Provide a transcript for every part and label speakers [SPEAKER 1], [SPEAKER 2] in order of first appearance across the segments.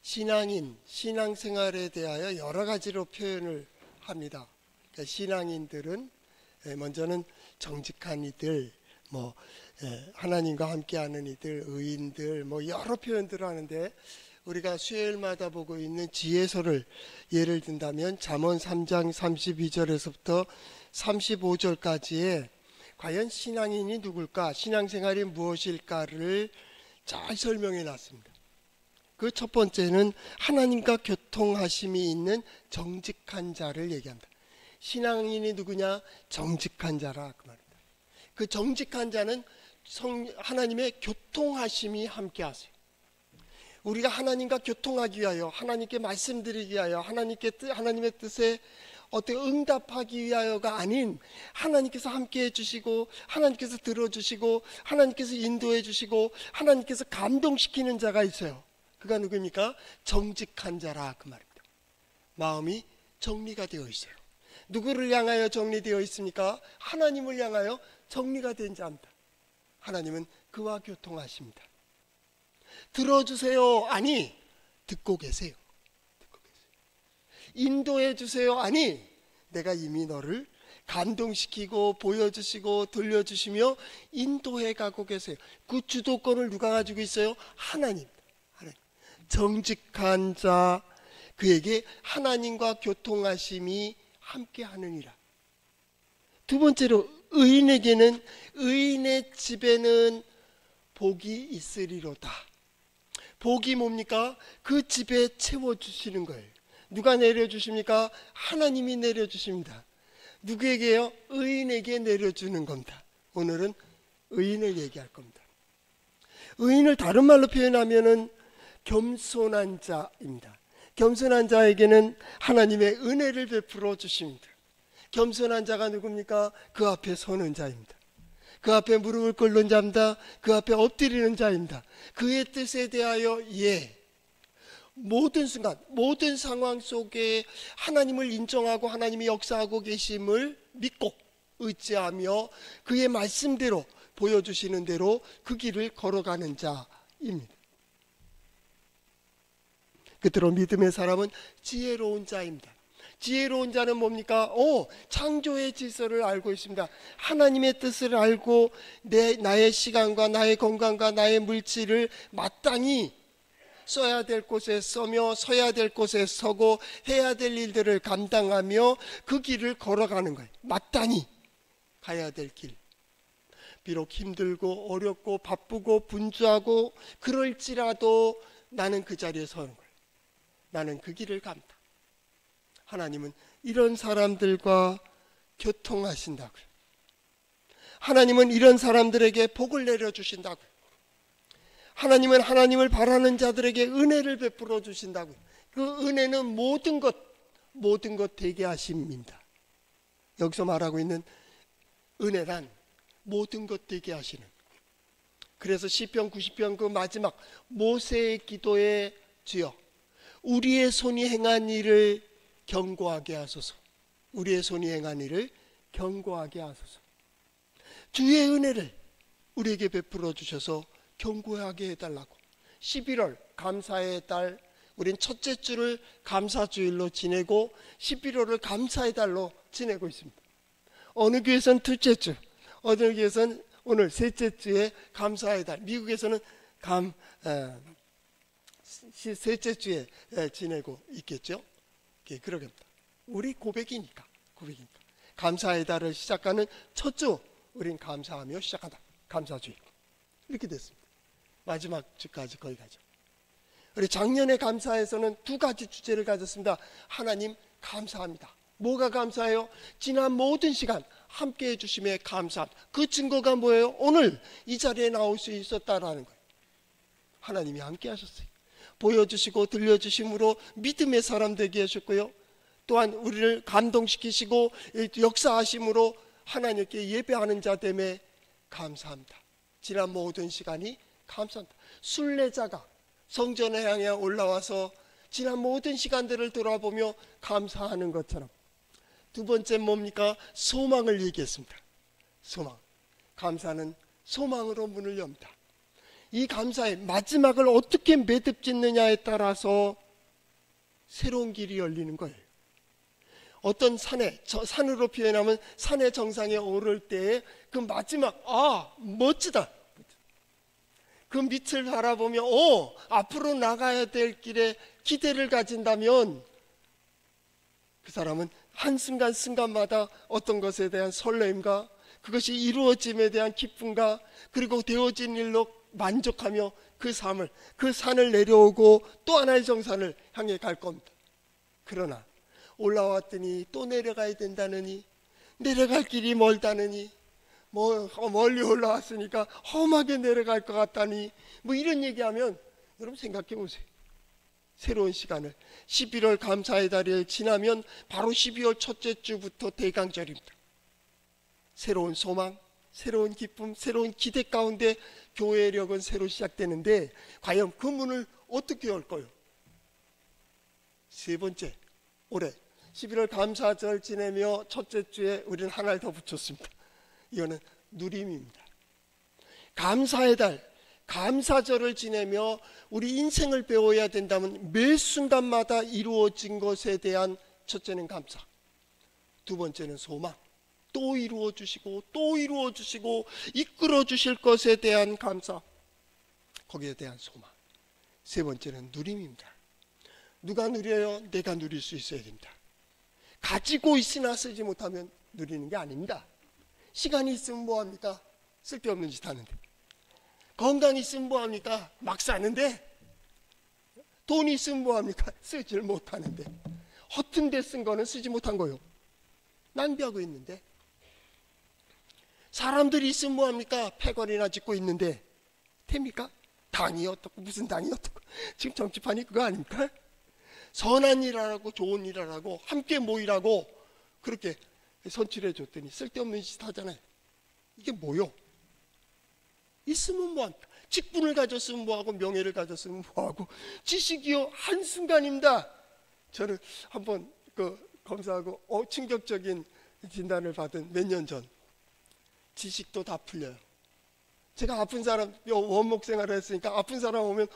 [SPEAKER 1] 신앙인, 신앙생활에 대하여 여러 가지로 표현을 합니다. 그러니까 신앙인들은 먼저는 정직한 이들, 하나님과 함께하는 이들, 의인들, 여러 표현들을 하는데, 우리가 수요일마다 보고 있는 지혜서를 예를 든다면 잠언 3장 32절에서부터 35절까지에 과연 신앙인이 누굴까, 신앙생활이 무엇일까를 잘 설명해 놨습니다. 그 첫 번째는 하나님과 교통하심이 있는 정직한 자를 얘기합니다. 신앙인이 누구냐? 정직한 자라 그 말입니다. 그 정직한 자는 하나님의 교통하심이 함께하세요. 우리가 하나님과 교통하기 위하여, 하나님께 말씀드리기 위하여, 하나님의 뜻에 어떻게 응답하기 위하여가 아닌, 하나님께서 함께해 주시고, 하나님께서 들어주시고, 하나님께서 인도해 주시고, 하나님께서 감동시키는 자가 있어요. 그가 누구입니까? 정직한 자라 그 말입니다. 마음이 정리가 되어 있어요. 누구를 향하여 정리되어 있습니까? 하나님을 향하여 정리가 된 자입니다. 하나님은 그와 교통하십니다. 들어주세요. 아니, 듣고 계세요. 인도해 주세요. 아니, 내가 이미 너를 감동시키고 보여주시고 들려주시며 인도해 가고 계세요. 그 주도권을 누가 가지고 있어요? 하나님. 정직한 자, 그에게 하나님과 교통하심이 함께하느니라. 두 번째로, 의인에게는, 의인의 집에는 복이 있으리로다. 복이 뭡니까? 그 집에 채워주시는 거예요. 누가 내려주십니까? 하나님이 내려주십니다. 누구에게요? 의인에게 내려주는 겁니다. 오늘은 의인을 얘기할 겁니다. 의인을 다른 말로 표현하면은 겸손한 자입니다. 겸손한 자에게는 하나님의 은혜를 베풀어 주십니다. 겸손한 자가 누굽니까? 그 앞에 서는 자입니다. 그 앞에 무릎을 꿇는 자입니다. 그 앞에 엎드리는 자입니다. 그의 뜻에 대하여 모든 순간, 모든 상황 속에 하나님을 인정하고 하나님이 역사하고 계심을 믿고 의지하며 그의 말씀대로, 보여주시는 대로 그 길을 걸어가는 자입니다. 끝으로 믿음의 사람은 지혜로운 자입니다. 지혜로운 자는 뭡니까? 창조의 질서를 알고 있습니다. 하나님의 뜻을 알고 나의 시간과 나의 건강과 나의 물질을 마땅히 써야 될 곳에 써며 서야 될 곳에 서고 해야 될 일들을 감당하며 그 길을 걸어가는 거예요. 마땅히 가야 될 길. 비록 힘들고 어렵고 바쁘고 분주하고 그럴지라도 나는 그 자리에 서는 거예요. 나는 그 길을 간다. 하나님은 이런 사람들과 교통하신다고요. 하나님은 이런 사람들에게 복을 내려주신다고요. 하나님은 하나님을 바라는 자들에게 은혜를 베풀어 주신다고요. 그 은혜는 모든 것 되게 하십니다. 여기서 말하고 있는 은혜란 모든 것 되게 하시는. 그래서 시편 90편 그 마지막 모세의 기도에 주여 우리의 손이 행한 일을 경고하게 하소서. 우리의 손이 행한 일을 경고하게 하소서. 주의 은혜를 우리에게 베풀어 주셔서 경고하게 해달라고. 11월 감사의 달, 우린 첫째 주를 감사주일로 지내고 11월을 감사의 달로 지내고 있습니다. 어느 교회에서는 둘째 주, 어느 교회에서는 오늘 셋째 주에 감사의 달, 미국에서는 셋째 주에 지내고 있겠죠. 그러겠다. 우리 고백이니까. 감사의 달을 시작하는 첫 주, 우린 감사하며 시작한다. 감사주일. 이렇게 됐습니다. 마지막 주까지 거의 가죠. 우리 작년에 감사에서는 두 가지 주제를 가졌습니다. 하나님 감사합니다. 뭐가 감사해요? 지난 모든 시간 함께해 주심에 감사합니다. 그 증거가 뭐예요? 오늘 이 자리에 나올 수 있었다라는 거예요. 하나님이 함께 하셨어요. 보여주시고 들려주심으로 믿음의 사람 되게 하셨고요. 또한 우리를 감동시키시고 역사하심으로 하나님께 예배하는 자 됨에 감사합니다. 지난 모든 시간이 감사합니다. 순례자가 성전에 향해 올라와서 지난 모든 시간들을 돌아보며 감사하는 것처럼. 두 번째 뭡니까? 소망을 얘기했습니다. 소망. 감사는 소망으로 문을 엽니다. 이 감사의 마지막을 어떻게 매듭짓느냐에 따라서 새로운 길이 열리는 거예요. 어떤 산으로 표현하면 산의 정상에 오를 때의 그 마지막, 멋지다. 그 밑을 바라보며 앞으로 나가야 될 길에 기대를 가진다면 그 사람은 한순간순간마다 어떤 것에 대한 설렘과 그것이 이루어짐에 대한 기쁨과 그리고 되어진 일로 만족하며 그 산을 내려오고 또 하나의 정상을 향해 갈 겁니다. 그러나 올라왔더니 또 내려가야 된다느니, 내려갈 길이 멀다느니, 멀리 올라왔으니까 험하게 내려갈 것 같다니, 이런 얘기하면 여러분 생각해 보세요. 새로운 시간을 11월 감사의 달을 지나면 바로 12월 첫째 주부터 대강절입니다. 새로운 소망, 새로운 기쁨, 새로운 기대 가운데 교회력은 새로 시작되는데 과연 그 문을 어떻게 열까요? 세 번째, 올해 11월 감사절 지내며 첫째 주에 우리는 하나를 더 붙였습니다. 이거는 누림입니다. 감사의 달, 감사절을 지내며 우리 인생을 배워야 된다면 매 순간마다 이루어진 것에 대한 첫째는 감사, 두 번째는 소망, 또 이루어 주시고 또 이루어 주시고 이끌어 주실 것에 대한 감사, 거기에 대한 소망, 세 번째는 누림입니다. 누가 누려요? 내가 누릴 수 있어야 됩니다. 가지고 있으나 쓰지 못하면 누리는 게 아닙니다. 시간이 있으면 뭐합니까? 쓸데없는 짓 하는데. 건강이 있으면 뭐합니까? 막 사는데. 돈이 있으면 뭐합니까? 쓰지를 못하는데. 허튼 데 쓴 거는 쓰지 못한 거요. 낭비하고 있는데. 사람들이 있으면 뭐합니까? 패거리나 짓고 있는데. 됩니까? 당이 어떻고 무슨 당이 어떻고. 지금 정치판이 그거 아닙니까? 선한 일 하라고 좋은 일 하라고 함께 모이라고 그렇게 선출해 줬더니 쓸데없는 짓 하잖아요. 이게 뭐요? 있으면 뭐합니까? 직분을 가졌으면 뭐하고 명예를 가졌으면 뭐하고 지식이요 한순간입니다. 저는 한번 검사하고 충격적인 진단을 받은 몇 년 전. 지식도 다 풀려요. 제가 아픈 사람 원목 생활을 했으니까 아픈 사람 오면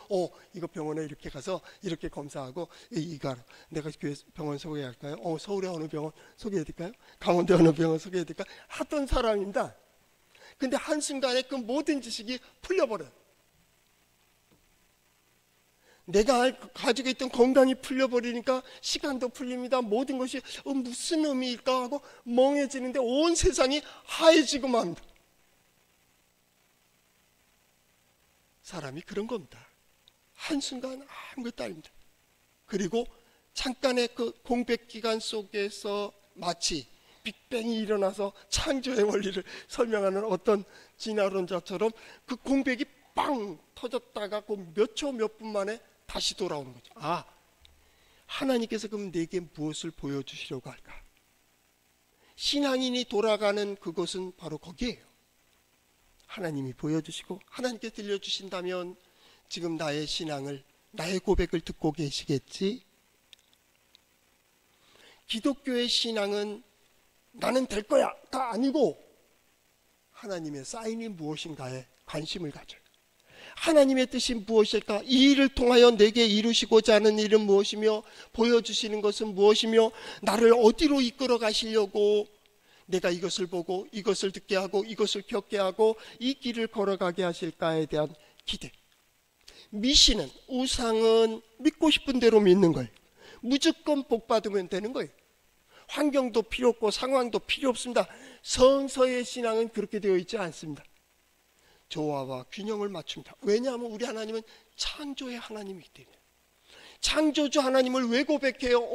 [SPEAKER 1] 이거 병원에 이렇게 가서 이렇게 검사하고 이거 내가 교회 병원 소개할까요? 서울에 어느 병원 소개해드릴까요? 강원도 어느 병원 소개해드릴까요? 하던 사람입니다. 근데 한순간에 그 모든 지식이 풀려버려요. 내가 가지고 있던 건강이 풀려버리니까 시간도 풀립니다. 모든 것이 무슨 의미일까 하고 멍해지는데 온 세상이 하얘지고 맙니다. 사람이 그런 겁니다. 한순간 아무것도 아닙니다. 그리고 잠깐의 그 공백 기간 속에서 마치 빅뱅이 일어나서 창조의 원리를 설명하는 어떤 진화론자처럼 그 공백이 빵 터졌다가 그 몇 초 몇 분 만에 다시 돌아오는 거죠. 하나님께서 그럼 내게 무엇을 보여주시려고 할까? 신앙인이 돌아가는 그것은 바로 거기에요. 하나님이 보여주시고 하나님께 들려주신다면 지금 나의 신앙을, 나의 고백을 듣고 계시겠지? 기독교의 신앙은 나는 될 거야 다 아니고 하나님의 사인이 무엇인가에 관심을 가져요. 하나님의 뜻이 무엇일까? 이 일을 통하여 내게 이루시고자 하는 일은 무엇이며 보여주시는 것은 무엇이며 나를 어디로 이끌어 가시려고 내가 이것을 보고 이것을 듣게 하고 이것을 겪게 하고 이 길을 걸어가게 하실까에 대한 기대. 미신은, 우상은 믿고 싶은 대로 믿는 거예요. 무조건 복 받으면 되는 거예요. 환경도 필요 없고 상황도 필요 없습니다. 성서의 신앙은 그렇게 되어 있지 않습니다. 조화와 균형을 맞춥니다. 왜냐하면 우리 하나님은 창조의 하나님이기 때문에. 창조주 하나님을 왜 고백해요?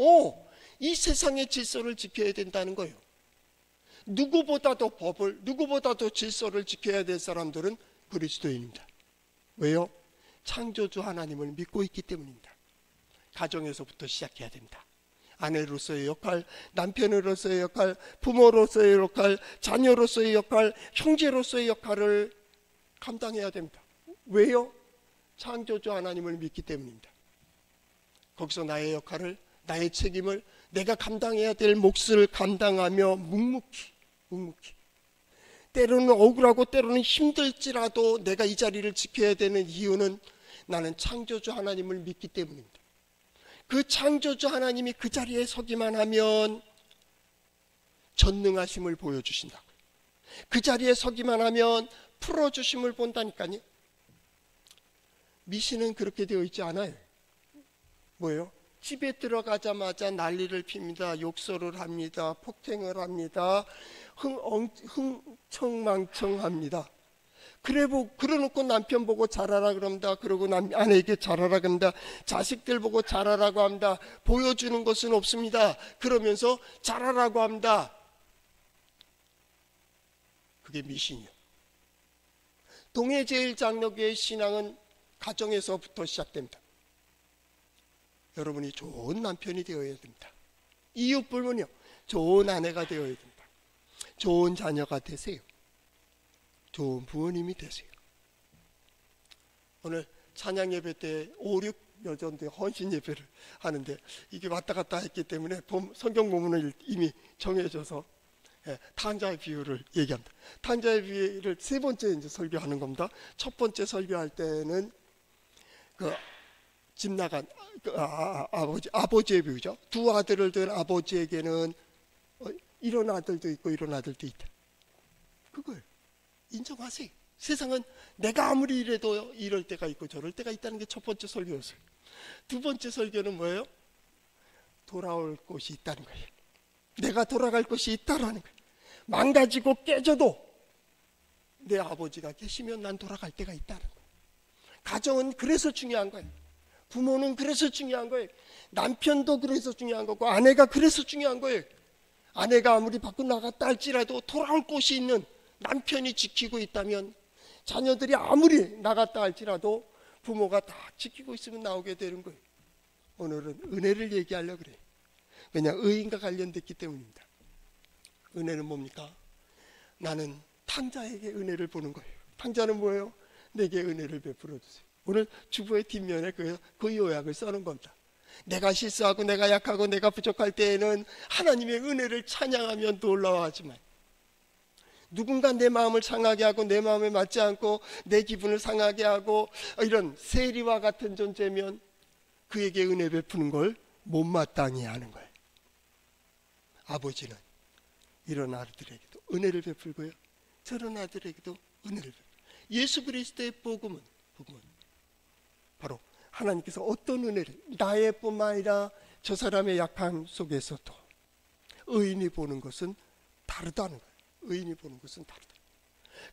[SPEAKER 1] 이 세상의 질서를 지켜야 된다는 거예요. 누구보다도 법을, 누구보다도 질서를 지켜야 될 사람들은 그리스도인입니다. 왜요? 창조주 하나님을 믿고 있기 때문입니다. 가정에서부터 시작해야 됩니다. 아내로서의 역할, 남편으로서의 역할, 부모로서의 역할, 자녀로서의 역할, 형제로서의 역할을 감당해야 됩니다. 왜요? 창조주 하나님을 믿기 때문입니다. 거기서 나의 역할을, 나의 책임을, 내가 감당해야 될 몫을 감당하며 묵묵히 때로는 억울하고 때로는 힘들지라도 내가 이 자리를 지켜야 되는 이유는 나는 창조주 하나님을 믿기 때문입니다. 그 창조주 하나님이 그 자리에 서기만 하면 전능하심을 보여주신다. 그 자리에 서기만 하면 풀어주심을 본다니까요. 미신은 그렇게 되어 있지 않아요. 뭐예요? 집에 들어가자마자 난리를 핍니다. 욕설을 합니다. 폭행을 합니다. 흥청망청합니다. 그래놓고 남편 보고 잘하라 그럽니다. 그러고 아내에게 잘하라 그럽니다. 자식들 보고 잘하라고 합니다. 보여주는 것은 없습니다. 그러면서 잘하라고 합니다. 그게 미신이요. 동해제일장로교의 신앙은 가정에서부터 시작됩니다. 여러분이 좋은 남편이 되어야 됩니다. 이웃불문이요. 좋은 아내가 되어야 됩니다. 좋은 자녀가 되세요. 좋은 부모님이 되세요. 오늘 찬양 예배 때 5, 6 여전대 헌신 예배를 하는데 이게 왔다 갔다 했기 때문에 성경 본문을 이미 정해져서 탕자의 비유를 얘기합니다. 탕자의 비유를 세 번째 이제 설교하는 겁니다. 첫 번째 설교할 때는 집 나간 아버지의 비유죠. 두 아들을 둔 아버지에게는 이런 아들도 있고 이런 아들도 있다. 그걸 인정하세요. 세상은 내가 아무리 이래도 이럴 때가 있고 저럴 때가 있다는 게 첫 번째 설교였어요. 두 번째 설교는 뭐예요? 돌아올 곳이 있다는 거예요. 내가 돌아갈 곳이 있다라는 거예요. 망가지고 깨져도 내 아버지가 계시면 난 돌아갈 때가 있다는 거예요. 가정은 그래서 중요한 거예요. 부모는 그래서 중요한 거예요. 남편도 그래서 중요한 거고 아내가 그래서 중요한 거예요. 아내가 아무리 밖으로 나갔다 할지라도 돌아올 곳이 있는 남편이 지키고 있다면 자녀들이 아무리 나갔다 할지라도 부모가 다 지키고 있으면 나오게 되는 거예요. 오늘은 은혜를 얘기하려고 그래요. 왜냐? 의인과 관련됐기 때문입니다. 은혜는 뭡니까? 나는 탕자에게 은혜를 보는 거예요. 탕자는 뭐예요? 내게 은혜를 베풀어 주세요. 오늘 주보의 뒷면에 그 요약을 써놓은 겁니다. 내가 실수하고 내가 약하고 내가 부족할 때에는 하나님의 은혜를 찬양하면 놀라워하지만 누군가 내 마음을 상하게 하고 내 마음에 맞지 않고 내 기분을 상하게 하고 이런 세리와 같은 존재면 그에게 은혜 베푸는 걸 못마땅히 하는 거예요. 아버지는 이런 아들에게도 은혜를 베풀고요. 저런 아들에게도 은혜를 베풀고 예수 그리스도의 복음은 바로 하나님께서 어떤 은혜를 나의 뿐만 아니라 저 사람의 약함 속에서도 의인이 보는 것은 다르다는 거예요. 의인이 보는 것은 다르다.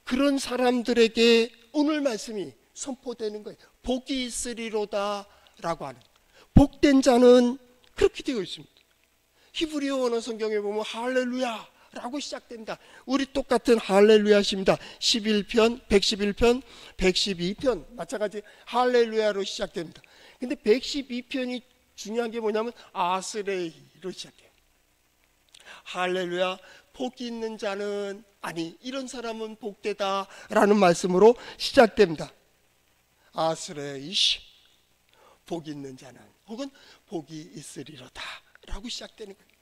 [SPEAKER 1] 그런 사람들에게 오늘 말씀이 선포되는 거예요. 복이 있으리로다 라고 하는, 복된 자는 그렇게 되어 있습니다. 히브리어 원어 성경에 보면 할렐루야 라고 시작됩니다. 우리 똑같은 할렐루야십니다. 11편, 111편, 112편 마찬가지 할렐루야로 시작됩니다. 근데 112편이 중요한 게 뭐냐면 아스레이로 시작해요. 할렐루야, 복이 있는 자는, 아니 이런 사람은 복되다 라는 말씀으로 시작됩니다. 아스레이시, 복이 있는 자는, 혹은 복이 있으리로다 라고 시작되는 거예요.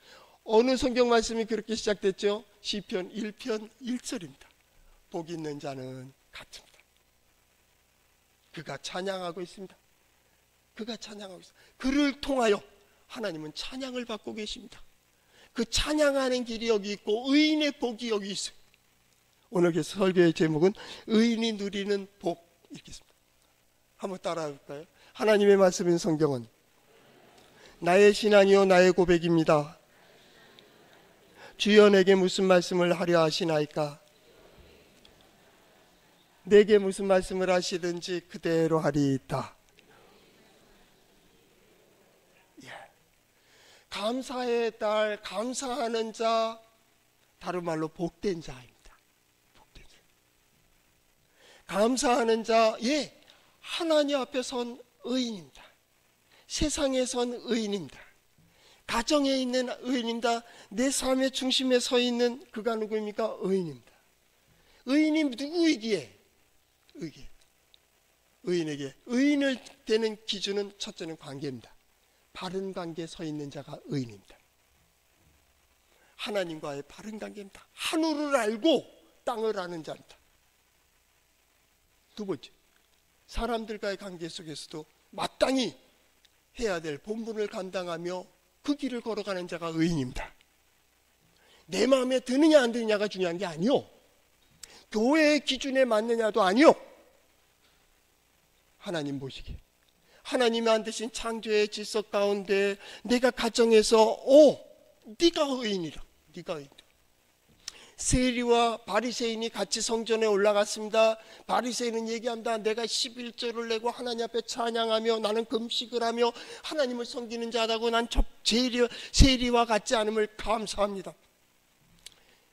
[SPEAKER 1] 어느 성경 말씀이 그렇게 시작됐죠? 시편 1편 1절입니다. 복이 있는 자는 같습니다. 그가 찬양하고 있습니다. 그가 찬양하고 있습니다. 그를 통하여 하나님은 찬양을 받고 계십니다. 그 찬양하는 길이 여기 있고 의인의 복이 여기 있어요. 오늘 설교의 제목은 의인이 누리는 복 이렇게 있습니다. 한번 따라해 볼까요? 하나님의 말씀인 성경은 나의 신앙이요 나의 고백입니다. 주여 내게 무슨 말씀을 하려 하시나이까? 내게 무슨 말씀을 하시든지 그대로 하리이다. 감사의 달, 감사하는 자, 다른 말로 복된 자입니다. 복된 자. 감사하는 자, 하나님 앞에 선 의인입니다. 세상에 선 의인입니다. 가정에 있는 의인입니다. 내 삶의 중심에 서 있는 그가 누구입니까? 의인입니다. 의인이 누구이기에? 의인에게 의인을 되는 기준은 첫째는 관계입니다. 바른 관계에 서 있는 자가 의인입니다. 하나님과의 바른 관계입니다. 하늘을 알고 마땅을 아는 자입니다. 두 번째, 사람들과의 관계 속에서도 마땅히 해야 될 본분을 감당하며 그 길을 걸어가는 자가 의인입니다. 내 마음에 드느냐 안 드느냐가 중요한 게 아니요, 교회의 기준에 맞느냐도 아니요, 하나님 보시기에 하나님이 만드신 창조의 질서 가운데 내가 가정에서 네가 의인이라. 네가 의인. 세리와 바리새인이 같이 성전에 올라갔습니다. 바리새인은 얘기합니다. 내가 11조를 내고 하나님 앞에 찬양하며 나는 금식을 하며 하나님을 섬기는 자다고 난 세리와 같지 않음을 감사합니다.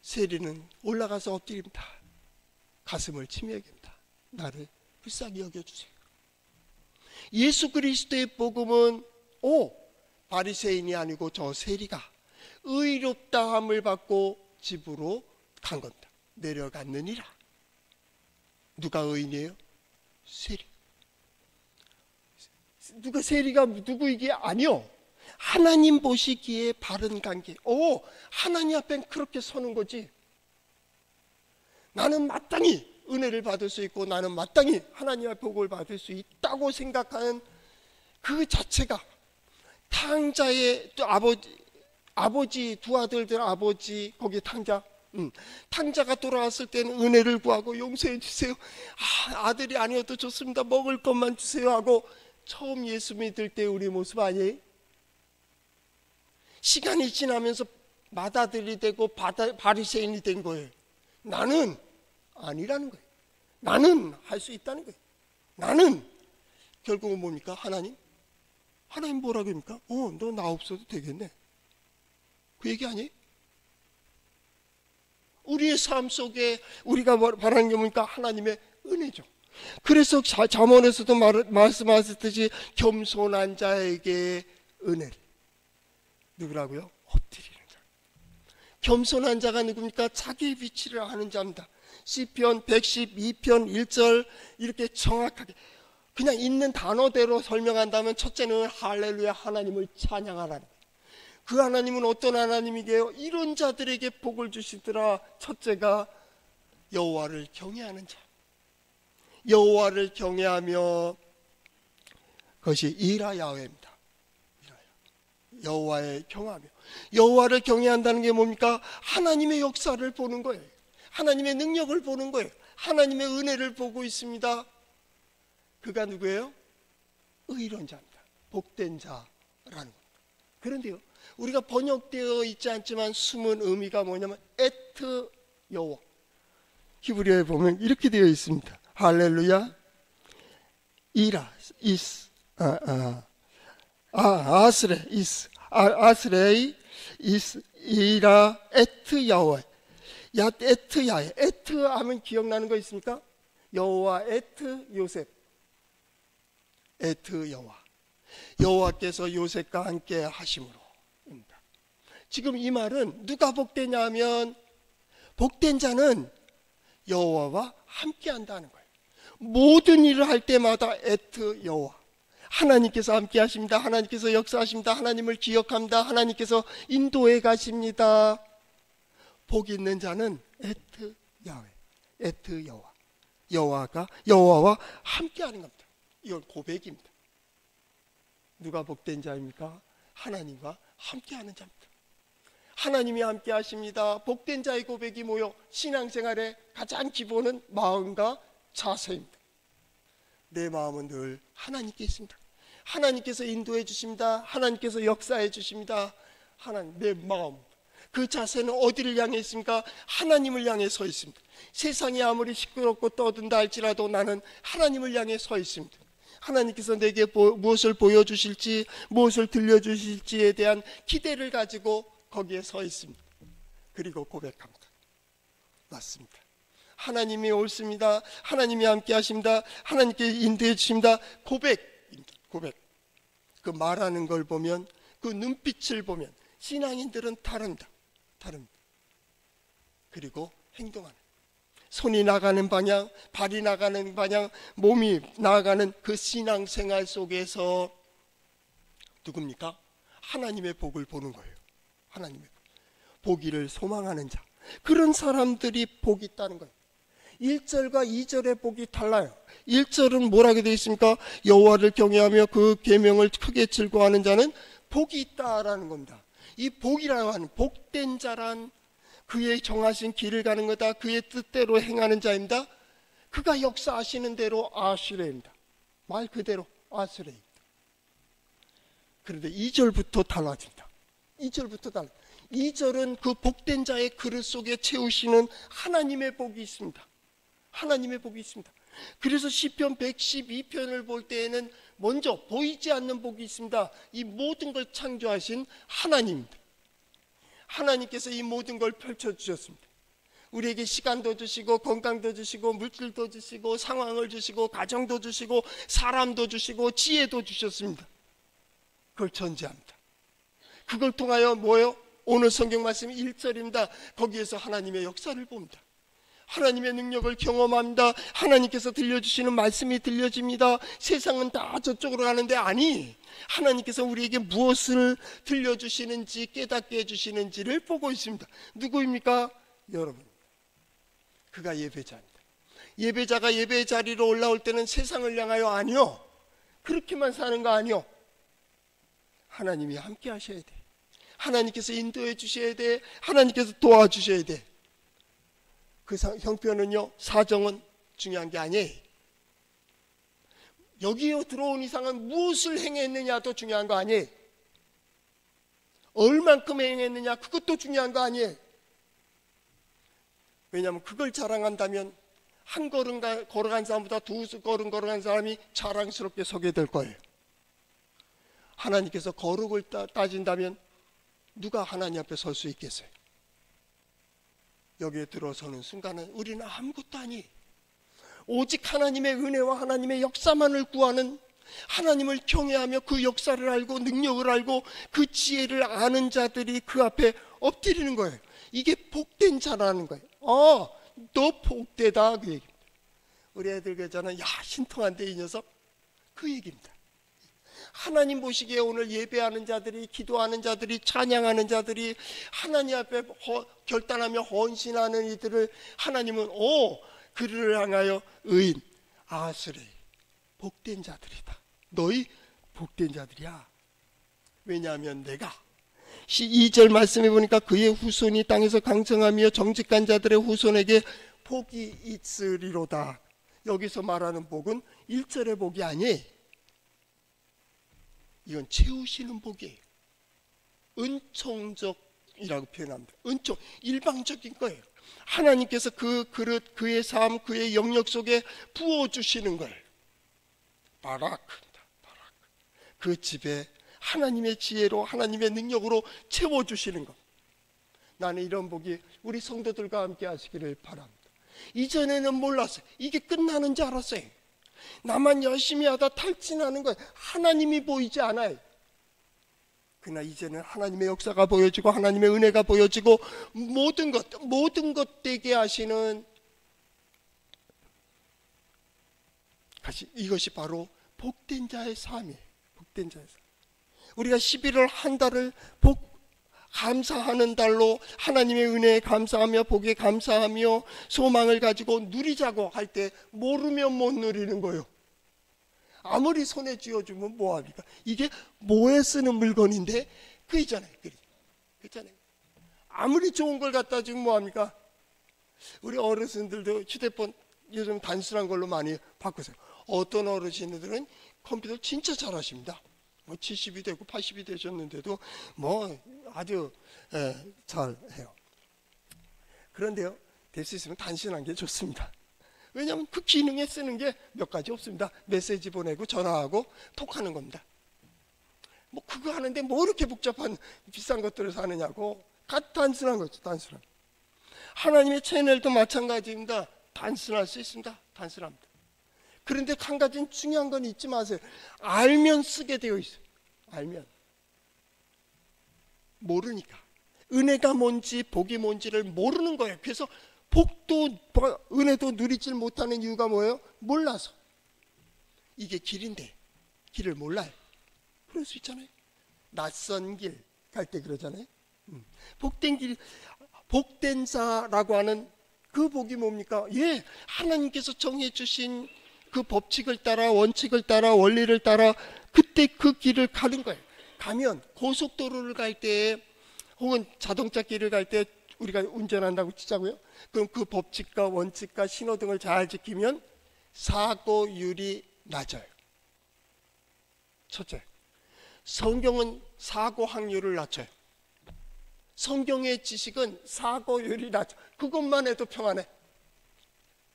[SPEAKER 1] 세리는 올라가서 엎드립니다. 가슴을 치며 얘기합니다. 나를 불쌍히 여겨주세요. 예수 그리스도의 복음은 바리새인이 아니고 저 세리가 의롭다함을 받고 집으로 간 겁니다. 내려갔느니라. 누가 의인이에요? 세리. 누가 세리가 누구 이게 아니요, 하나님 보시기에 바른 관계. 하나님 앞엔 그렇게 서는 거지. 나는 마땅히 은혜를 받을 수 있고 나는 마땅히 하나님의 복을 받을 수 있다고 생각하는 그 자체가 탕자의 또 아버지 두 아들들 아버지 거기 탕자가 돌아왔을 때는 은혜를 구하고 용서해 주세요. 아들이 아니어도 좋습니다. 먹을 것만 주세요 하고 처음 예수 믿을 때 우리 모습 아니에요? 시간이 지나면서 맏아들이 되고 바리새인이 된 거예요. 나는 아니라는 거예요. 나는 할 수 있다는 거예요. 나는 결국은 뭡니까? 하나님 뭐라고 합니까? 너 나 없어도 되겠네. 그 얘기 아니에요? 우리의 삶 속에 우리가 바라는 게 뭡니까? 하나님의 은혜죠. 그래서 잠언에서도 말씀하셨듯이 겸손한 자에게 은혜를, 누구라고요? 엎드리는 자. 겸손한 자가 누굽니까? 자기의 위치를 아는 자입니다. 시편 112편 1절 이렇게 정확하게 그냥 있는 단어대로 설명한다면, 첫째는 할렐루야, 하나님을 찬양하라는 거예요. 그 하나님은 어떤 하나님이게요? 이런 자들에게 복을 주시더라. 첫째가 여호와를 경외하는 자. 여호와를 경외하며, 그것이 이라 야훼입니다. 여호와의 경외하며, 여호와를 경외한다는 게 뭡니까? 하나님의 역사를 보는 거예요. 하나님의 능력을 보는 거예요. 하나님의 은혜를 보고 있습니다. 그가 누구예요? 의로운 자입니다. 복된 자라는 겁니다. 그런데요, 우리가 번역되어 있지 않지만 숨은 의미가 뭐냐면 에트 여호와. 히브리어에 보면 이렇게 되어 있습니다. 할렐루야, 이라 이스 아스레 이스 아스레이 이스 이라 에트 여호와. 에트 야훼. 에트 하면 기억나는 거 있습니까? 여호와 에트 요셉. 에트 여호와. 여호와께서 요셉과 함께 하심으로. 지금 이 말은 누가 복되냐 하면, 복된 자는 여호와와 함께 한다는 거예요. 모든 일을 할 때마다 에트 여호와, 하나님께서 함께 하십니다. 하나님께서 역사하십니다. 하나님을 기억합니다. 하나님께서 인도해 가십니다. 복 있는 자는 에트 야훼, 에트 여호와, 여호와와 함께 하는 겁니다. 이건 고백입니다. 누가 복된 자입니까? 하나님과 함께 하는 자입니다. 하나님이 함께 하십니다. 복된 자의 고백이 뭐요? 신앙생활의 가장 기본은 마음과 자세입니다. 내 마음은 늘 하나님께 있습니다. 하나님께서 인도해 주십니다. 하나님께서 역사해 주십니다. 하나님, 내 마음, 그 자세는 어디를 향해 있습니까? 하나님을 향해 서 있습니다. 세상이 아무리 시끄럽고 떠든다 할지라도 나는 하나님을 향해 서 있습니다. 하나님께서 내게 무엇을 보여주실지, 무엇을 들려주실지에 대한 기대를 가지고 거기에 서 있습니다. 그리고 고백합니다. 맞습니다. 하나님이 옳습니다. 하나님이 함께 하십니다. 하나님께 인도해 주십니다. 고백입니다. 고백. 그 말하는 걸 보면, 그 눈빛을 보면 신앙인들은 다릅니다. 그리고 행동하는, 손이 나가는 방향, 발이 나가는 방향, 몸이 나아가는 그 신앙생활 속에서 누굽니까? 하나님의 복을 보는 거예요. 하나님의 복. 보기를 소망하는 자, 그런 사람들이 복이 있다는 거예요. 1절과 2절의 복이 달라요. 1절은 뭐라고 되어 있습니까? 여호와를 경외하며 그 계명을 크게 즐거워하는 자는 복이 있다라는 겁니다. 이 복이라고 하는, 복된 자란 그의 정하신 길을 가는 거다. 그의 뜻대로 행하는 자입니다. 그가 역사하시는 대로 아수레입니다. 말 그대로 아수레입니다. 그런데 2절부터 달라집니다. 2절부터 달라. 2절은 그 복된 자의 그릇 속에 채우시는 하나님의 복이 있습니다. 하나님의 복이 있습니다. 그래서 시편 112편을 볼 때에는 먼저 보이지 않는 복이 있습니다. 이 모든 걸 창조하신 하나님입니다. 하나님께서 이 모든 걸 펼쳐주셨습니다. 우리에게 시간도 주시고 건강도 주시고 물질도 주시고 상황을 주시고 가정도 주시고 사람도 주시고 지혜도 주셨습니다. 그걸 전제합니다. 그걸 통하여 뭐예요? 오늘 성경 말씀 1절입니다. 거기에서 하나님의 역사를 봅니다. 하나님의 능력을 경험합니다. 하나님께서 들려주시는 말씀이 들려집니다. 세상은 다 저쪽으로 가는데 아니, 하나님께서 우리에게 무엇을 들려주시는지 깨닫게 해주시는지를 보고 있습니다. 누구입니까? 여러분. 그가 예배자입니다. 예배자가 예배 자리로 올라올 때는 세상을 향하여 아니요, 그렇게만 사는 거 아니요, 하나님이 함께 하셔야 돼. 하나님께서 인도해 주셔야 돼. 하나님께서 도와주셔야 돼. 그 형편은요, 사정은 중요한 게 아니에요. 여기에 들어온 이상은 무엇을 행했느냐도 중요한 거 아니에요. 얼만큼 행했느냐, 그것도 중요한 거 아니에요. 왜냐하면 그걸 자랑한다면 한 걸음 걸어간 사람보다 두 걸음 걸어간 사람이 자랑스럽게 서게 될 거예요. 하나님께서 거룩을 따진다면 누가 하나님 앞에 설 수 있겠어요? 여기에 들어서는 순간은 우리는 아무것도 아니에요. 오직 하나님의 은혜와 하나님의 역사만을 구하는, 하나님을 경외하며 그 역사를 알고 능력을 알고 그 지혜를 아는 자들이 그 앞에 엎드리는 거예요. 이게 복된 자라는 거예요. 너 복되다, 그 얘기입니다. 우리 애들 그러잖아요. 야, 신통한데 이 녀석, 그 얘기입니다. 하나님 보시기에 오늘 예배하는 자들이, 기도하는 자들이, 찬양하는 자들이, 하나님 앞에 결단하며 헌신하는 이들을 하나님은 그를 향하여 의인, 아수레, 복된 자들이다. 너희 복된 자들이야. 왜냐하면 내가 2절 말씀해 보니까 그의 후손이 땅에서 강성하며 정직한 자들의 후손에게 복이 있으리로다. 여기서 말하는 복은 1절의 복이 아니에요. 이건 채우시는 복이에요. 은총적이라고 표현합니다. 은총, 일방적인 거예요. 하나님께서 그 그릇, 그의 삶, 그의 영역 속에 부어주시는 걸. 바라크입니다. 바라크. 그 집에 하나님의 지혜로, 하나님의 능력으로 채워주시는 것. 나는 이런 복이 우리 성도들과 함께 하시기를 바랍니다. 이전에는 몰랐어요. 이게 끝나는 줄 알았어요. 나만 열심히 하다 탈진하는 거예요. 하나님이 보이지 않아요. 그러나 이제는 하나님의 역사가 보여지고 하나님의 은혜가 보여지고 모든 것 되게 하시는, 이것이 바로 복된 자의 삶이에요. 복된 자의 삶. 우리가 11월 한 달을 감사하는 달로 하나님의 은혜에 감사하며 복에 감사하며 소망을 가지고 누리자고 할 때 모르면 못 누리는 거예요. 아무리 손에 쥐어주면 뭐합니까? 이게 뭐에 쓰는 물건인데? 그 있잖아요. 아무리 좋은 걸 갖다 주면 뭐합니까? 우리 어르신들도 휴대폰 요즘 단순한 걸로 많이 바꾸세요. 어떤 어르신들은 컴퓨터 진짜 잘하십니다. 70이 되고 80이 되셨는데도 아주 잘해요. 그런데요, 될 수 있으면 단순한 게 좋습니다. 왜냐하면 그 기능에 쓰는 게 몇 가지 없습니다. 메시지 보내고 전화하고 톡하는 겁니다. 그거 하는데 이렇게 복잡한 비싼 것들을 사느냐고. 단순한 거죠. 단순한. 하나님의 채널도 마찬가지입니다. 단순할 수 있습니다. 단순합니다. 그런데 한 가지는 중요한 건 잊지 마세요. 알면 쓰게 되어 있어요. 알면. 모르니까. 은혜가 뭔지 복이 뭔지를 모르는 거예요. 그래서 복도 은혜도 누리질 못하는 이유가 뭐예요? 몰라서. 이게 길인데 길을 몰라요. 그럴 수 있잖아요. 낯선 길 갈 때 그러잖아요. 복된 길, 복된 자라고 하는 그 복이 뭡니까? 예, 하나님께서 정해 주신 그 법칙을 따라, 원칙을 따라, 원리를 따라 그때 그 길을 가는 거예요. 가면 고속도로를 갈 때 혹은 자동차 길을 갈 때 우리가 운전한다고 치자고요. 그럼 그 법칙과 원칙과 신호등을 잘 지키면 사고율이 낮아요. 첫째, 성경은 사고 확률을 낮춰요. 성경의 지식은 사고율이 낮아. 그것만 해도 평안해.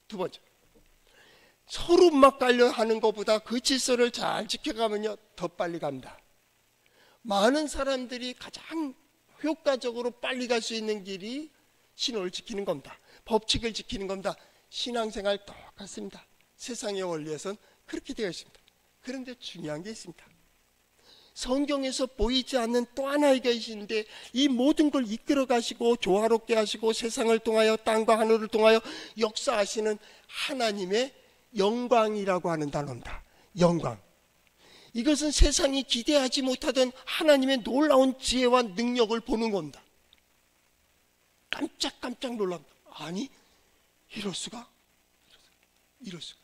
[SPEAKER 1] 두 번째, 서로 막 가려 하는 것보다 그 질서를 잘 지켜가면요 더 빨리 갑니다. 많은 사람들이 가장 효과적으로 빨리 갈 수 있는 길이 신호를 지키는 겁니다. 법칙을 지키는 겁니다. 신앙생활 똑같습니다. 세상의 원리에선 그렇게 되어 있습니다. 그런데 중요한 게 있습니다. 성경에서 보이지 않는 또 하나의 계시인데 이 모든 걸 이끌어 가시고 조화롭게 하시고 세상을 통하여 땅과 하늘을 통하여 역사하시는 하나님의 영광이라고 하는 단어입니다. 영광. 이것은 세상이 기대하지 못하던 하나님의 놀라운 지혜와 능력을 보는 겁니다. 깜짝깜짝 놀랍니다. 아니, 이럴 수가? 이럴 수가.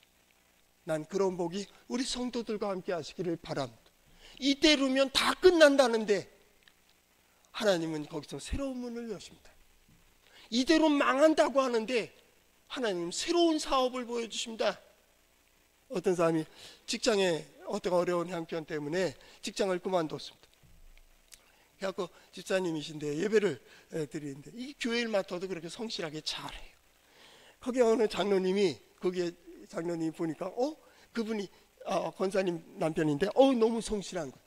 [SPEAKER 1] 난 그런 복이 우리 성도들과 함께 하시기를 바랍니다. 이대로면 다 끝난다는데 하나님은 거기서 새로운 문을 여십니다. 이대로 망한다고 하는데 하나님은 새로운 사업을 보여주십니다. 어떤 사람이 직장에 어떤 어려운 형편 때문에 직장을 그만뒀습니다. 그래서 집사님이신데 예배를 드리는데 이 교회 일 맡아도 그렇게 성실하게 잘해요. 거기 어느 장로님이 거기에 장로님이 보니까 그분이 권사님 남편인데 너무 성실한 거예요.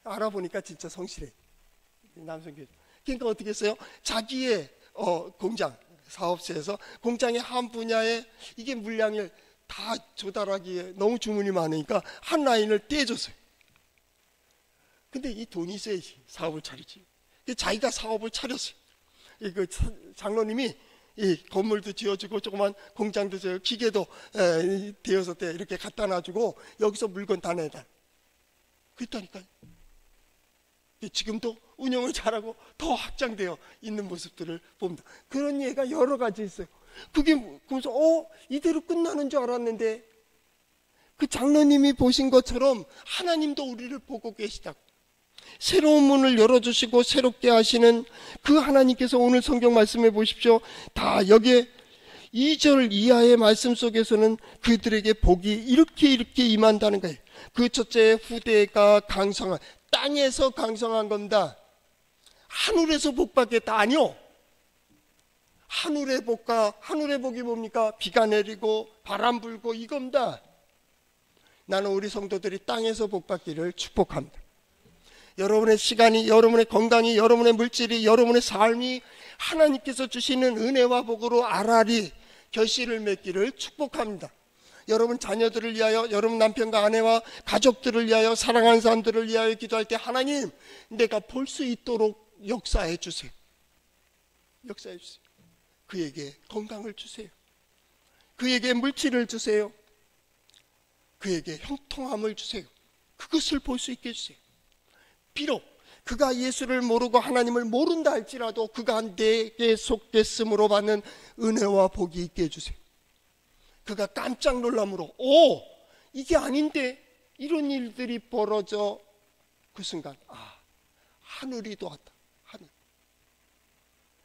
[SPEAKER 1] 알아보니까 진짜 성실해. 남성교회. 그러니까 어떻게 했어요? 자기의 공장 사업소에서 공장의 한 분야에 이게 물량을 다 조달하기에 너무 주문이 많으니까 한 라인을 떼줬어요. 근데 이 돈이 있어야지 사업을 차리지. 자기가 사업을 차렸어요. 그 장로님이 이 건물도 지어주고 조그만 공장도 지어 기계도 대여섯 대 이렇게 갖다 놔주고 여기서 물건 다 내다. 그랬다니까요. 지금도 운영을 잘하고 더 확장되어 있는 모습들을 봅니다. 그런 예가 여러 가지 있어요. 그게 그래서 이대로 끝나는 줄 알았는데 그 장로님이 보신 것처럼 하나님도 우리를 보고 계시다고. 새로운 문을 열어주시고 새롭게 하시는 그 하나님께서 오늘 성경 말씀해 보십시오. 다 여기에 2절 이하의 말씀 속에서는 그들에게 복이 이렇게 임한다는 거예요. 그 첫째 후대가 강성한, 땅에서 강성한 겁니다. 하늘에서 복 받겠다 아니요. 하늘의 복이 뭡니까? 비가 내리고 바람 불고 이겁니다. 나는 우리 성도들이 땅에서 복 받기를 축복합니다. 여러분의 시간이, 여러분의 건강이, 여러분의 물질이, 여러분의 삶이 하나님께서 주시는 은혜와 복으로 알알이 결실을 맺기를 축복합니다. 여러분 자녀들을 위하여, 여러분 남편과 아내와 가족들을 위하여, 사랑하는 사람들을 위하여 기도할 때 하나님, 내가 볼 수 있도록 역사해 주세요. 역사해 주세요. 그에게 건강을 주세요. 그에게 물질을 주세요. 그에게 형통함을 주세요. 그것을 볼 수 있게 해주세요. 비록 그가 예수를 모르고 하나님을 모른다 할지라도 그가 내게 속됐음으로 받는 은혜와 복이 있게 해주세요. 그가 깜짝 놀람으로 이게 아닌데 이런 일들이 벌어져 그 순간 하늘이 도왔다. 하늘.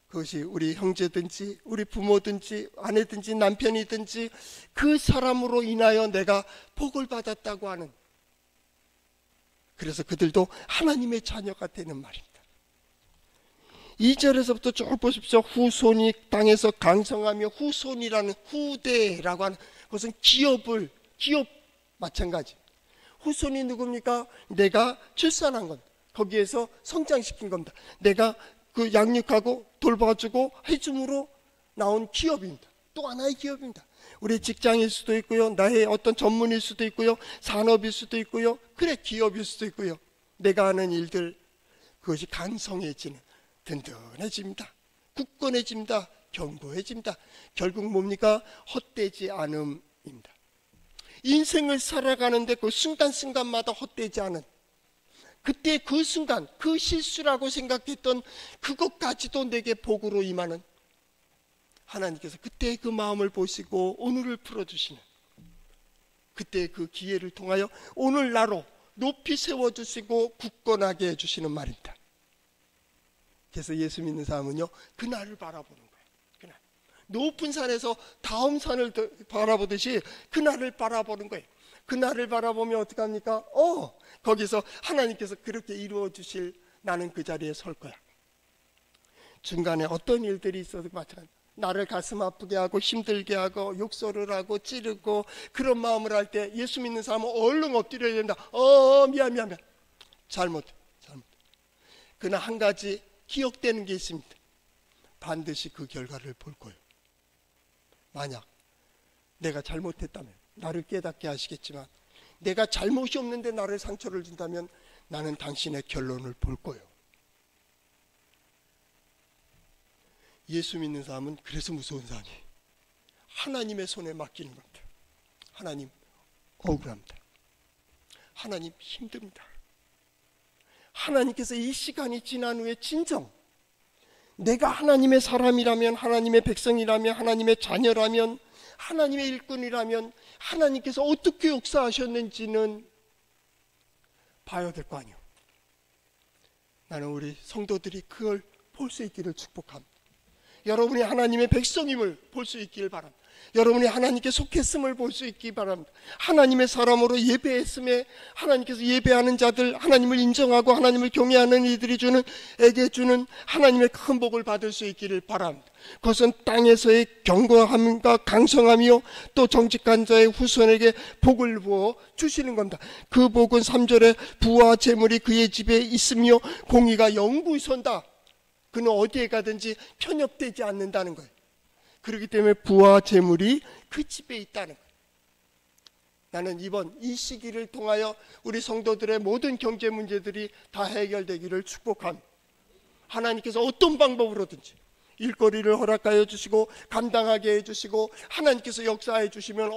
[SPEAKER 1] 그것이 우리 형제든지 우리 부모든지 아내든지 남편이든지 그 사람으로 인하여 내가 복을 받았다고 하는, 그래서 그들도 하나님의 자녀가 되는 말입니다. 2절에서부터 쭉 보십시오. 후손이 땅에서 강성하며, 후손이라는 후대라고 하는 것은 기업 마찬가지. 후손이 누굽니까? 내가 출산한 겁니다. 거기에서 성장시킨 겁니다. 내가 그 양육하고 돌봐주고 해줌으로 나온 기업입니다. 또 하나의 기업입니다. 우리 직장일 수도 있고요, 나의 어떤 전문일 수도 있고요, 산업일 수도 있고요, 그래 기업일 수도 있고요. 내가 하는 일들, 그것이 강성해지는, 든든해집니다. 굳건해집니다. 견고해집니다. 결국 뭡니까? 헛되지 않음입니다. 인생을 살아가는데 그 순간순간마다 헛되지 않은, 그때 그 순간 그 실수라고 생각했던 그것까지도 내게 복으로 임하는 하나님께서 그때 그 마음을 보시고 오늘을 풀어주시는, 그때 그 기회를 통하여 오늘 나로 높이 세워주시고 굳건하게 해주시는 말입니다. 그래서 예수 믿는 사람은요, 그날을 바라보는 거예요. 그날 높은 산에서 다음 산을 바라보듯이 그날을 바라보는 거예요. 그날을 바라보면 어떻게 합니까? 거기서 하나님께서 그렇게 이루어 주실, 나는 그 자리에 설 거야. 중간에 어떤 일들이 있어도 마찬가지, 나를 가슴 아프게 하고 힘들게 하고 욕설을 하고 찌르고 그런 마음을 할 때 예수 믿는 사람은 얼른 엎드려야 된다. 미안 잘못. 그러나 한 가지 기억되는 게 있습니다. 반드시 그 결과를 볼 거예요. 만약 내가 잘못했다면 나를 깨닫게 하시겠지만, 내가 잘못이 없는데 나를 상처를 준다면 나는 당신의 결론을 볼 거예요. 예수 믿는 사람은 그래서 무서운 사람이 하나님의 손에 맡기는 겁니다. 하나님 억울합니다. 하나님 힘듭니다. 하나님께서 이 시간이 지난 후에 진정 내가 하나님의 사람이라면, 하나님의 백성이라면, 하나님의 자녀라면, 하나님의 일꾼이라면 하나님께서 어떻게 역사하셨는지는 봐야 될 거 아니에요. 나는 우리 성도들이 그걸 볼 수 있기를 축복합니다. 여러분이 하나님의 백성임을 볼 수 있기를 바랍니다. 여러분이 하나님께 속했음을 볼 수 있기 바랍니다. 하나님의 사람으로 예배했음에 하나님께서 예배하는 자들, 하나님을 인정하고 하나님을 경외하는 이들이 에게 주는 하나님의 큰 복을 받을 수 있기를 바랍니다. 그것은 땅에서의 견고함과 강성함이요 또 정직한 자의 후손에게 복을 부어 주시는 겁니다. 그 복은 3절에 부와 재물이 그의 집에 있으며 공의가 영구히 선다. 그는 어디에 가든지 편협되지 않는다는 거예요. 그렇기 때문에 부와 재물이 그 집에 있다는 거예요. 나는 이번 이 시기를 통하여 우리 성도들의 모든 경제 문제들이 다 해결되기를 축복합니다. 하나님께서 어떤 방법으로든지 일거리를 허락하여 주시고 감당하게 해주시고 하나님께서 역사해 주시면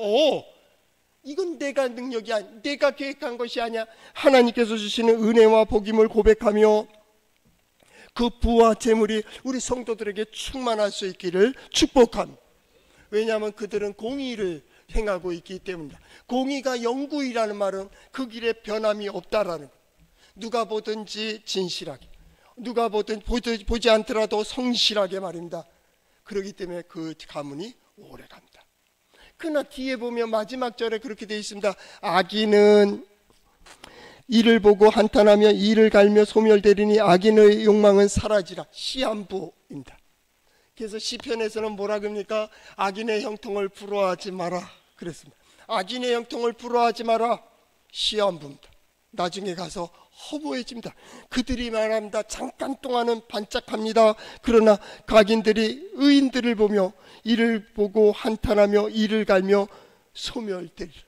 [SPEAKER 1] 이건 내가 능력이 아니야, 내가 계획한 것이 아니야, 하나님께서 주시는 은혜와 복임을 고백하며 그 부와 재물이 우리 성도들에게 충만할 수 있기를 축복합니다. 왜냐하면 그들은 공의를 행하고 있기 때문이다. 공의가 영구이라는 말은 그 길에 변함이 없다라는 것. 누가 보든지 진실하게, 누가 보지 않더라도 성실하게 말입니다. 그렇기 때문에 그 가문이 오래 갑니다. 그러나 뒤에 보면 마지막 절에 그렇게 되어 있습니다. 악인은 이를 보고 한탄하며 이를 갈며 소멸되리니 악인의 욕망은 사라지라. 시한부입니다. 그래서 시편에서는 뭐라 그럽니까? 악인의 형통을 부러워하지 마라 그랬습니다. 악인의 형통을 부러워하지 마라. 시한부입니다. 나중에 가서 허무해집니다. 그들이 말합니다. 잠깐 동안은 반짝합니다. 그러나 각인들이 의인들을 보며 이를 보고 한탄하며 이를 갈며 소멸되리라.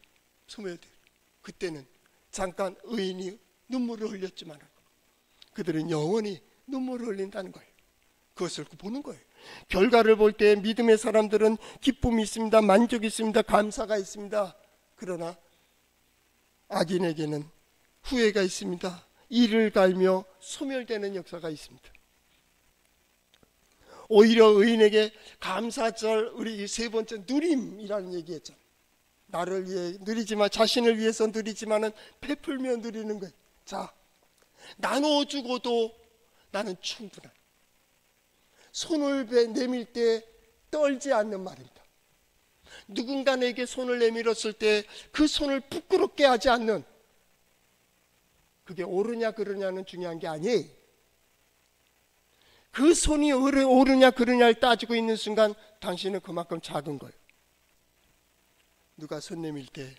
[SPEAKER 1] 그때는 잠깐 의인이 눈물을 흘렸지만 그들은 영원히 눈물을 흘린다는 거예요. 그것을 보는 거예요. 결과를 볼 때 믿음의 사람들은 기쁨이 있습니다. 만족이 있습니다. 감사가 있습니다. 그러나 악인에게는 후회가 있습니다. 이를 갈며 소멸되는 역사가 있습니다. 오히려 의인에게 감사절, 우리 세 번째 누림이라는 얘기했잖아요. 나를 위해 누리지만, 자신을 위해서 누리지만은 베풀며 누리는 거예요. 자, 나눠주고도 나는 충분한, 손을 내밀 때 떨지 않는 말입니다. 누군가 내게 손을 내밀었을 때 그 손을 부끄럽게 하지 않는, 그게 옳으냐 그르냐는 중요한 게 아니에요. 그 손이 옳으냐 그르냐를 따지고 있는 순간 당신은 그만큼 작은 거예요. 누가 손 내밀 때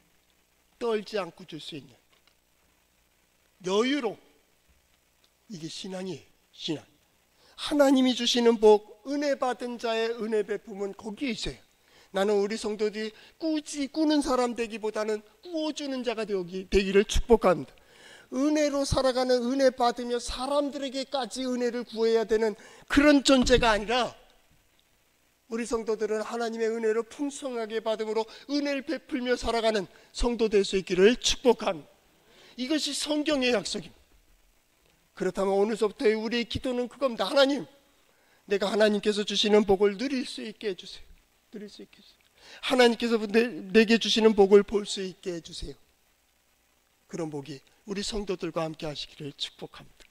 [SPEAKER 1] 떨지 않고 줄 수 있는 여유로, 이게 신앙이에요. 신앙. 하나님이 주시는 복, 은혜 받은 자의 은혜 베품은 거기에 있어요. 나는 우리 성도들이 꾸는 사람 되기보다는 꾸어주는 자가 되기를 축복합니다. 은혜로 살아가는, 은혜 받으며 사람들에게까지 은혜를 구해야 되는 그런 존재가 아니라, 우리 성도들은 하나님의 은혜를 풍성하게 받음으로 은혜를 베풀며 살아가는 성도 될 수 있기를 축복합니다. 이것이 성경의 약속입니다. 그렇다면 오늘서부터의 우리의 기도는 그겁니다. 하나님, 내가 하나님께서 주시는 복을 누릴 수 있게 해주세요. 누릴 수 있게 해주세요. 하나님께서 내게 주시는 복을 볼 수 있게 해주세요. 그런 복이 우리 성도들과 함께 하시기를 축복합니다.